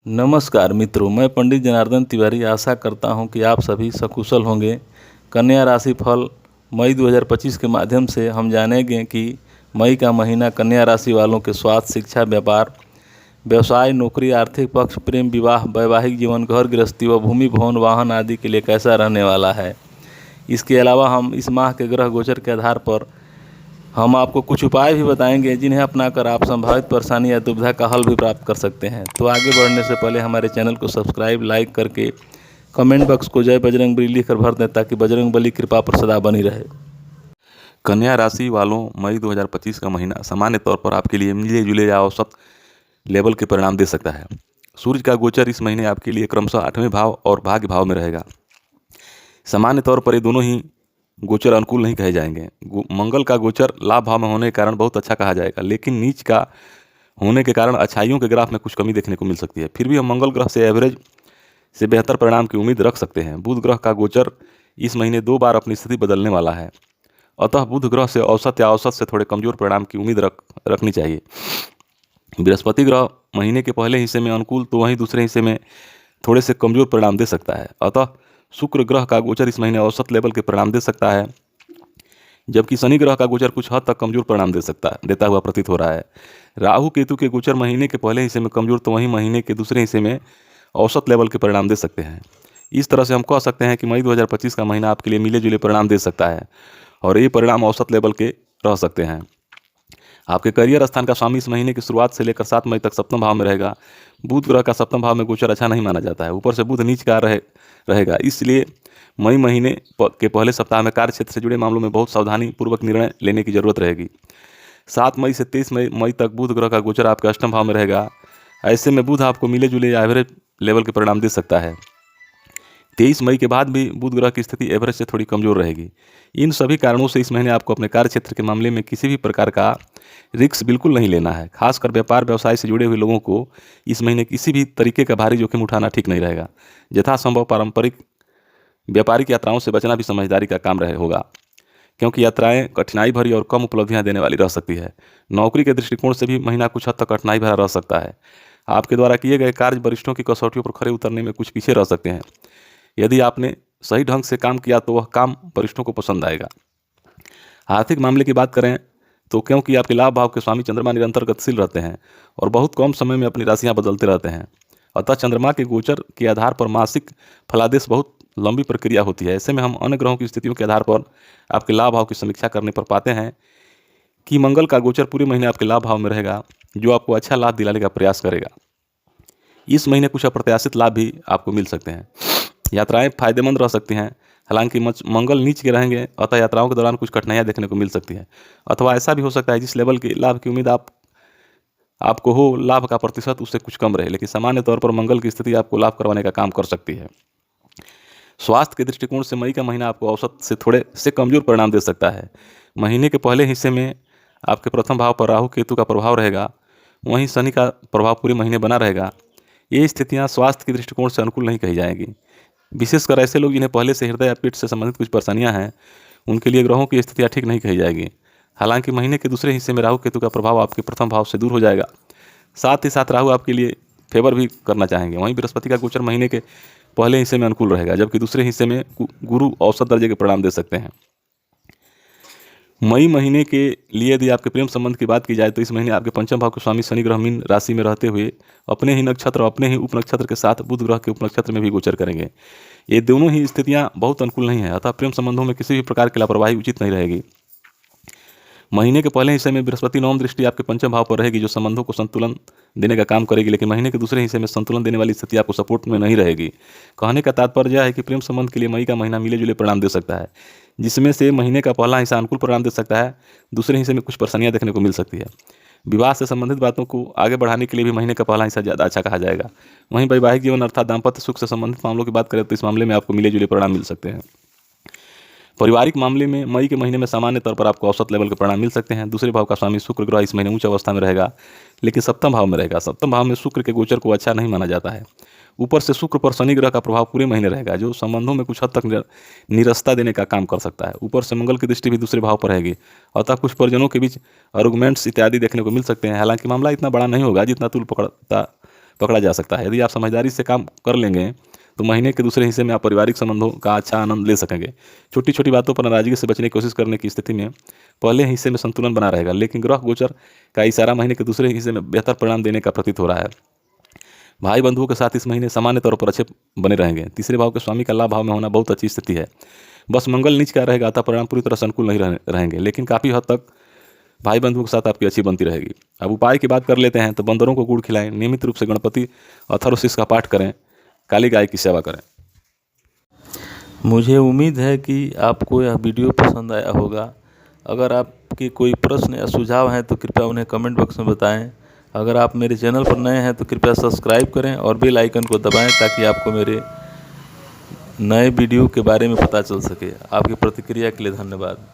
नमस्कार मित्रों, मैं पंडित जनार्दन तिवारी आशा करता हूं कि आप सभी सकुशल होंगे। कन्या राशि फल मई 2025 के माध्यम से हम जानेंगे कि मई का महीना कन्या राशि वालों के स्वास्थ्य, शिक्षा, व्यापार, व्यवसाय, नौकरी, आर्थिक पक्ष, प्रेम, विवाह, वैवाहिक जीवन, घर गृहस्थी व भूमि, भवन, वाहन आदि के लिए कैसा रहने वाला है। इसके अलावा हम इस माह के ग्रह गोचर के आधार पर हम आपको कुछ उपाय भी बताएंगे जिन्हें अपनाकर आप संभावित परेशानी या दुविधा का हल भी प्राप्त कर सकते हैं। तो आगे बढ़ने से पहले हमारे चैनल को सब्सक्राइब, लाइक करके कमेंट बॉक्स को जय बजरंगबली लिखकर भर दें ताकि बजरंगबली कृपा पर सदा बनी रहे। कन्या राशि वालों, मई 2025 का महीना सामान्य तौर पर आपके लिए मिले जुले या औसत लेवल के परिणाम दे सकता है। सूर्य का गोचर इस महीने आपके लिए क्रमशः 8वें भाव और भाग्य भाव में रहेगा। सामान्य तौर पर ये दोनों ही गोचर अनुकूल नहीं कहे जाएंगे। मंगल का गोचर लाभ भाव में होने के कारण बहुत अच्छा कहा जाएगा, लेकिन नीच का होने के कारण अच्छाइयों के ग्राफ में कुछ कमी देखने को मिल सकती है। फिर भी हम मंगल ग्रह से एवरेज से बेहतर परिणाम की उम्मीद रख सकते हैं। बुध ग्रह का गोचर इस महीने 2 बार अपनी स्थिति बदलने वाला है, अतः बुध ग्रह से औसत या औसत से थोड़े कमजोर परिणाम की उम्मीद रखनी चाहिए। बृहस्पति ग्रह महीने के पहले हिस्से में अनुकूल तो वहीं दूसरे हिस्से में थोड़े से कमजोर परिणाम दे सकता है। अतः शुक्र ग्रह का गोचर इस महीने औसत लेवल के परिणाम दे सकता है, जबकि शनि ग्रह का गोचर कुछ हद तक कमजोर परिणाम देता हुआ प्रतीत हो रहा है। राहु केतु के गोचर महीने के पहले हिस्से में कमजोर तो वहीं महीने के दूसरे हिस्से में औसत लेवल के परिणाम दे सकते हैं। इस तरह से हम कह सकते हैं कि मई 2025 का महीना आपके लिए मिले जुले परिणाम दे सकता है और ये परिणाम औसत लेवल के रह सकते हैं। आपके करियर स्थान का स्वामी इस महीने की शुरुआत से लेकर 7 मई तक सप्तम भाव में रहेगा। बुध ग्रह का सप्तम भाव में गोचर अच्छा नहीं माना जाता है, ऊपर से बुध नीच का रहेगा। इसलिए मई महीने के पहले सप्ताह में कार्य क्षेत्र से जुड़े मामलों में बहुत सावधानी पूर्वक निर्णय लेने की जरूरत रहेगी। 7 मई से 23 मई तक बुध ग्रह का गोचर आपके अष्टम भाव में रहेगा। ऐसे में बुध आपको मिले जुले या एवरेज लेवल के परिणाम दे सकता है। 23 मई के बाद भी बुध ग्रह की स्थिति एवरेज से थोड़ी कमजोर रहेगी। इन सभी कारणों से इस महीने आपको अपने कार्य क्षेत्र के मामले में किसी भी प्रकार का रिस्क बिल्कुल नहीं लेना है। खासकर व्यापार व्यवसाय से जुड़े हुए लोगों को इस महीने किसी भी तरीके का भारी जोखिम उठाना ठीक नहीं रहेगा। यथासंभव पारंपरिक व्यापारिक यात्राओं से बचना भी समझदारी का काम होगा, क्योंकि यात्राएं कठिनाई भरी और कम उपलब्धियां देने वाली रह सकती है। नौकरी के दृष्टिकोण से भी महीना कुछ हद तक कठिनाई भरा रह सकता है। आपके द्वारा किए गए कार्य वरिष्ठों की कसौटियों पर खरे उतरने में कुछ पीछे रह सकते हैं। यदि आपने सही ढंग से काम किया तो वह काम वरिष्ठों को पसंद आएगा। आर्थिक मामले की बात करें तो क्योंकि आपके लाभ भाव के स्वामी चंद्रमा निरंतर गतिशील रहते हैं और बहुत कम समय में अपनी राशियां बदलते रहते हैं, अतः चंद्रमा के गोचर के आधार पर मासिक फलादेश बहुत लंबी प्रक्रिया होती है। ऐसे में हम अन्य ग्रहों की स्थितियों के आधार पर आपके लाभ भाव की समीक्षा करने पर पाते हैं कि मंगल का गोचर पूरे महीने आपके लाभ भाव में रहेगा, जो आपको अच्छा लाभ दिलाने का प्रयास करेगा। इस महीने कुछ अप्रत्याशित लाभ भी आपको मिल सकते हैं। यात्राएं फायदेमंद रह सकती हैं, हालांकि मंगल नीच के रहेंगे, अतः यात्राओं के दौरान कुछ कठिनाइयां देखने को मिल सकती है। अथवा ऐसा भी हो सकता है जिस लेवल के लाभ की उम्मीद आपको हो, लाभ का प्रतिशत उससे कुछ कम रहे, लेकिन सामान्य तौर पर मंगल की स्थिति आपको लाभ करवाने का काम कर सकती है। स्वास्थ्य के दृष्टिकोण से मई का महीना आपको औसत से थोड़े से कमजोर परिणाम दे सकता है। महीने के पहले हिस्से में आपके प्रथम भाव पर राहु केतु का प्रभाव रहेगा, वहीं शनि का प्रभाव पूरे महीने बना रहेगा। ये स्थितियां स्वास्थ्य के दृष्टिकोण से अनुकूल नहीं कही जाएंगी। विशेषकर ऐसे लोग जिन्हें पहले से हृदय या पेट से संबंधित कुछ परेशानियां हैं, उनके लिए ग्रहों की स्थितियां ठीक नहीं कही जाएगी। हालांकि महीने के दूसरे हिस्से में राहु केतु का प्रभाव आपके प्रथम भाव से दूर हो जाएगा। साथ ही साथ राहु आपके लिए फेवर भी करना चाहेंगे। वहीं बृहस्पति का गोचर महीने के पहले हिस्से में अनुकूल रहेगा, जबकि दूसरे हिस्से में गुरु औसत दर्जे के परिणाम दे सकते हैं। मई महीने के लिए यदि आपके प्रेम संबंध की बात की जाए तो इस महीने आपके पंचम भाव के स्वामी शनि ग्रह मीन राशि में रहते हुए अपने ही नक्षत्र और अपने ही उपनक्षत्र के साथ बुध ग्रह के उपनक्षत्र में भी गोचर करेंगे। ये दोनों ही स्थितियां बहुत अनुकूल नहीं है, अतः प्रेम संबंधों में किसी भी प्रकार की लापरवाही उचित नहीं रहेगी। महीने के पहले हिस्से में बृहस्पति नवम दृष्टि आपके पंचम भाव पर रहेगी, जो संबंधों को संतुलन देने का काम करेगी, लेकिन महीने के दूसरे हिस्से में संतुलन देने वाली स्थिति आपको सपोर्ट में नहीं रहेगी। कहने का तात्पर्य यह है कि प्रेम संबंध के लिए मई का महीना मिले जुले परिणाम दे सकता है, जिसमें से महीने का पहला हिस्सा अनुकूल परिणाम दे सकता है, दूसरे हिस्से में कुछ परेशानियां देखने को मिल सकती है। विवाह से संबंधित बातों को आगे बढ़ाने के लिए भी महीने का पहला हिस्सा ज़्यादा अच्छा कहा जाएगा। वहीं वैवाहिक जीवन अर्थात दाम्पत्य सुख से संबंधित मामलों की बात करें तो इस मामले में आपको मिले जुले परिणाम मिल सकते हैं। पारिवारिक मामले में मई के महीने में सामान्य तौर पर आपको औसत लेवल के परिणाम मिल सकते हैं। दूसरे भाव का स्वामी शुक्र ग्रह इस महीने उच्च अवस्था में रहेगा, लेकिन सप्तम भाव में रहेगा। सप्तम भाव में शुक्र के गोचर को अच्छा नहीं माना जाता है। ऊपर से शुक्र पर शनि ग्रह का प्रभाव पूरे महीने रहेगा, जो संबंधों में कुछ हद तक निरस्ता देने का काम कर सकता है। ऊपर से मंगल की दृष्टि भी दूसरे भाव पर रहेगी, अतः कुछ परिजनों के बीच आर्गुमेंट्स इत्यादि देखने को मिल सकते हैं। हालांकि मामला इतना बड़ा नहीं होगा जितना पकड़ा जा सकता है। यदि आप समझदारी से काम कर लेंगे तो महीने के दूसरे हिस्से में आप पारिवारिक संबंधों का अच्छा आनंद ले सकेंगे। छोटी छोटी बातों पर नाराजगी से बचने की कोशिश करने की स्थिति में पहले हिस्से में संतुलन बना रहेगा, लेकिन ग्रह गोचर का इशारा महीने के दूसरे हिस्से में बेहतर परिणाम देने का प्रतीत हो रहा है। भाई बंधुओं के साथ इस महीने सामान्य तौर पर अच्छे बने रहेंगे। तीसरे भाव के स्वामी का लाभ भाव में होना बहुत अच्छी स्थिति है। बस मंगल नीच का रहेगा, अतः परिणाम पूरी तरह से अनुकूल नहीं रहेंगे, लेकिन काफ़ी हद तक भाई बंधुओं के साथ आपकी अच्छी बनती रहेगी। अब उपाय की बात कर लेते हैं तो बंदरों को गुड़ खिलाएं, नियमित रूप से गणपति अथर्वशीष का पाठ करें, काली गाय की सेवा करें। मुझे उम्मीद है कि आपको यह वीडियो पसंद आया होगा। अगर आपके कोई प्रश्न या सुझाव हैं तो कृपया उन्हें कमेंट बॉक्स में बताएं। अगर आप मेरे चैनल पर नए हैं तो कृपया सब्सक्राइब करें और बेल आइकन को दबाएं ताकि आपको मेरे नए वीडियो के बारे में पता चल सके। आपकी प्रतिक्रिया के लिए धन्यवाद।